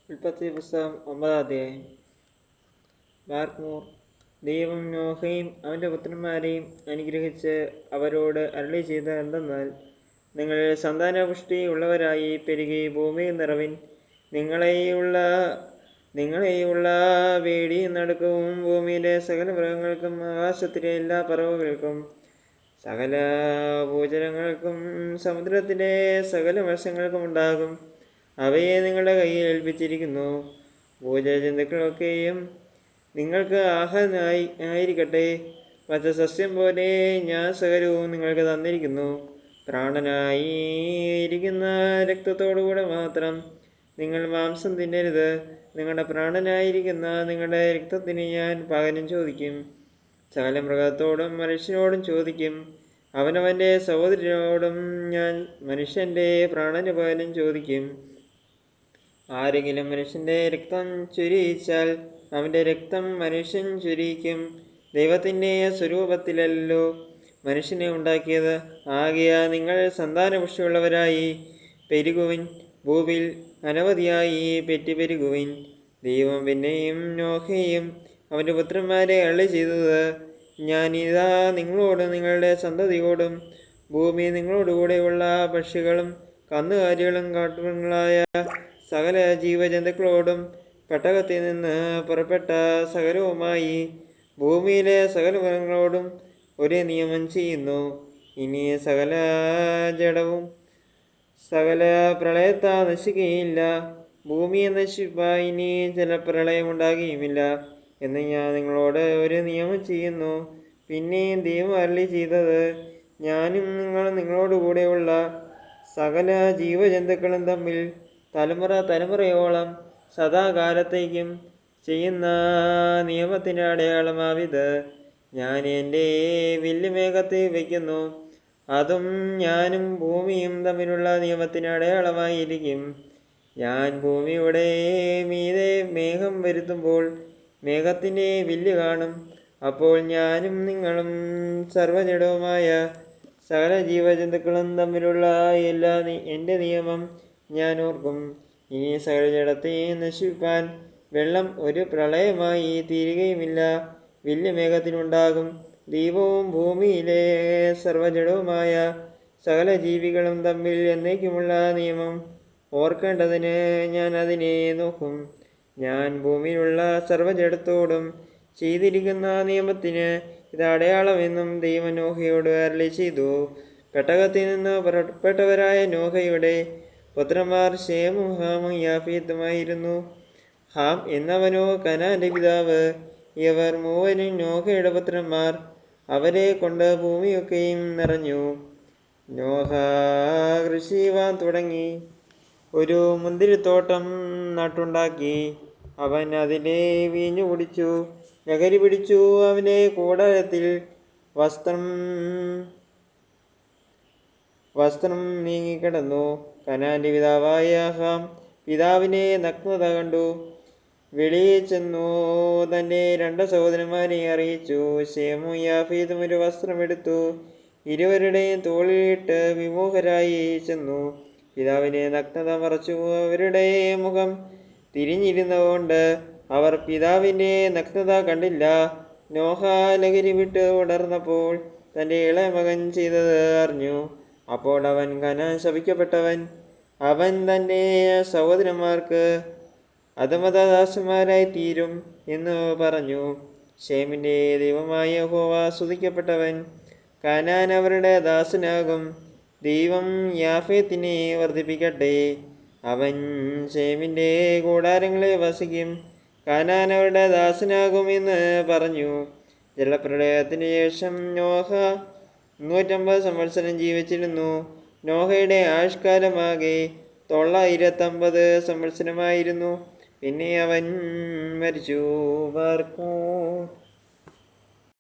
ഉൽപ്പത്തി പുസ്തകം 9-ാം അധ്യായം. ബാർക്മോർ. ദൈവം നോഹയും അവൻ്റെ പുത്രന്മാരെയും അനുഗ്രഹിച്ച് അവരോട് അരുളി ചെയ്ത എന്തെന്നാൽ, നിങ്ങൾ സന്താനപുഷ്ടി ഉള്ളവരായി പെരുകി ഭൂമിയിൽ നിറവിൻ. നിങ്ങളെയുള്ള വേടിയും നടുക്കവും ഭൂമിയിലെ സകല മൃഗങ്ങൾക്കും ആകാശത്തിലെ എല്ലാ പറവകൾക്കും സകല ഭൂചരങ്ങൾക്കും സമുദ്രത്തിലെ സകല മത്സ്യങ്ങൾക്കും ഉണ്ടാകും. അവയെ നിങ്ങളുടെ കയ്യിൽ ഏൽപ്പിച്ചിരിക്കുന്നു. ഭൂജന്തുക്കളൊക്കെയും നിങ്ങൾക്ക് ആഹാരമായി ആയിരിക്കട്ടെ. പച്ചസസ്യം പോലെ ഞാൻ സകലവും നിങ്ങൾക്ക് തന്നിരിക്കുന്നു. പ്രാണനായി ഇരിക്കുന്ന രക്തത്തോടുകൂടെ മാത്രം നിങ്ങൾ മാംസം തിന്നരുത്. നിങ്ങളുടെ പ്രാണനായിരിക്കുന്ന നിങ്ങളുടെ രക്തത്തിന് ഞാൻ പകരം ചോദിക്കും. സകല മൃഗത്തോടും മനുഷ്യനോടും ചോദിക്കും. അവനവൻ്റെ സഹോദരനോടും ഞാൻ മനുഷ്യൻ്റെ പ്രാണന് പകരം ചോദിക്കും. ആരെങ്കിലും മനുഷ്യൻ്റെ രക്തം ചൊരിയിച്ചാൽ അവൻ്റെ രക്തം മനുഷ്യൻ ചൊരിയിക്കും. ദൈവത്തിൻ്റെ സ്വരൂപത്തിലല്ലോ മനുഷ്യനെ ഉണ്ടാക്കിയത്. ആകയാൽ നിങ്ങൾ സന്താനപുഷ്ടിയുള്ളവരായി പെരുകുവിൻ. ഭൂമിയിൽ അനവധിയായി പെരുകുവിൻ. ദൈവം പിന്നെയും നോഹയെയും അവൻ്റെ പുത്രന്മാരെ അരുളി ചെയ്തത്, ഞാനിതാ നിങ്ങളോടും നിങ്ങളുടെ സന്തതിയോടും ഭൂമി നിങ്ങളോടുകൂടെയുള്ള പക്ഷികളും കന്നുകാലികളും കാട്ടുമൃഗങ്ങളായ സകല ജീവജന്തുക്കളോടും പെട്ടകത്തിൽ നിന്ന് പുറപ്പെട്ട സകലവുമായി ഭൂമിയിലെ സകല മൃഗങ്ങളോടും ഒരേ നിയമം ചെയ്യുന്നു. ഇനി സകല ജഡവും സകല പ്രളയത്താൽ നശിക്കുകയില്ല. ഭൂമിയെ നശിപ്പാൻ ഇനി ജലപ്രളയം ഉണ്ടാകുകയുമില്ല എന്ന് ഞാൻ നിങ്ങളോട് ഒരു നിയമം ചെയ്യുന്നു. പിന്നെയും ദൈവം അരുളി ചെയ്തത്, ഞാനും നിങ്ങളോടുകൂടെയുള്ള സകല ജീവജന്തുക്കളും തമ്മിൽ തലമുറയോളം സദാകാലത്തേക്കും ചെയ്യുന്ന നിയമത്തിൻ്റെ അടയാളമാവിത്. ഞാൻ എൻ്റെ വില്ല് മേഘത്തിൽ വയ്ക്കുന്നു. അതും ഞാനും ഭൂമിയും തമ്മിലുള്ള നിയമത്തിന് അടയാളമായിരിക്കും. ഞാൻ ഭൂമിയുടെ മീതെ മേഘം വരുത്തുമ്പോൾ മേഘത്തിൻ്റെ വില്ല് കാണും. അപ്പോൾ ഞാനും നിങ്ങളും സർവ്വജഡവുമായ സകല ജീവജന്തുക്കളും തമ്മിലുള്ള എൻ്റെ നിയമം ഞാൻ ഓർക്കും. ഇനി സകല ജഡത്തെയും നശിപ്പാൻ വെള്ളം ഒരു പ്രളയമായി തീരുകയുമില്ല. വില്ല് മേഘത്തിനുണ്ടാകും. ദൈവവും ഭൂമിയിലെ സർവ്വജഡവുമായ സകല ജീവികളും തമ്മിൽ എന്നേക്കുമുള്ള നിയമം ഓർക്കേണ്ടതിന് ഞാൻ അതിനെ നോക്കും. ഞാൻ ഭൂമിയിലുള്ള സർവ്വജഡത്തോടും ചെയ്തിരിക്കുന്ന നിയമത്തിന് ഇത് അടയാളമെന്നും ദൈവം നോഹയോട് അരുളി ചെയ്തു. പെട്ടകത്തിൽ നിന്ന് പുറപ്പെട്ടവരായ നോഹയുടെ പുത്രന്മാർ ശേമും ഹാമും യാഫീത്തുമായിരുന്നു. ഹാം എന്നവനോ കനാന്റെ പിതാവ്. ഇവർ മൂവരും നോഹയുടെ പുത്രന്മാർ. അവരെ കൊണ്ട് ഭൂമിയൊക്കെയും നിറഞ്ഞു. നോഹ കൃഷി ചെയ്യുവാൻ തുടങ്ങി. ഒരു മുന്തിരിത്തോട്ടം നട്ടുണ്ടാക്കി. അവൻ അതിലെ വീഞ്ഞു കുടിച്ചു, ലഹരി പിടിച്ചു. അവൻ്റെ കൂടാരത്തിൽ വസ്ത്രം നീങ്ങിക്കിടന്നു. കനാന്റെ പിതാവായ ഹാം പിതാവിനെ നഗ്നത കണ്ടു. വെളിയിൽ ചെന്നു തൻ്റെ 2 സഹോദരന്മാരെ അറിയിച്ചു. ശേമും യാഫീത്തും ഒരു വസ്ത്രമെടുത്തു ഇരുവരുടെയും തോളിലിട്ട് വിമുഖരായി ചെന്നു. പിതാവിനെ നഗ്നത മറച്ചു. അവരുടെ മുഖം തിരിഞ്ഞിരുന്നതുകൊണ്ട് അവർ പിതാവിൻ്റെ നഗ്നത കണ്ടില്ല. നോഹ ലഹരി വിട്ട് ഉണർന്നപ്പോൾ തൻ്റെ ഇളയ മകൻ ചെയ്തത് അറിഞ്ഞു. അപ്പോൾ അവൻ കനാൻ ശപിക്കപ്പെട്ടവൻ. അവൻ തൻ്റെ സഹോദരന്മാർക്ക് അധമദാസന്മാരായി തീരും എന്ന് പറഞ്ഞു. ശേമിൻ്റെ ദൈവമായ യഹോവ സ്തുതിക്കപ്പെട്ടവൻ. കനാൻ അവരുടെ ദാസനാകും. ദൈവം യാഫേത്തിനെ വർദ്ധിപ്പിക്കട്ടെ. അവൻ ശേമിൻ്റെ കൂടാരങ്ങളിൽ വസിക്കും. കനാൻ അവരുടെ ദാസനാകും എന്ന് പറഞ്ഞു. ജലപ്രളയത്തിന് ശേഷം നോഹ 350 സംവത്സരം ജീവിച്ചിരുന്നു. നോഹയുടെ ആയുഷ്കാലമാകെ 950 സംവത്സരമായിരുന്നു. പിന്നെ അവൻ മരിച്ചു.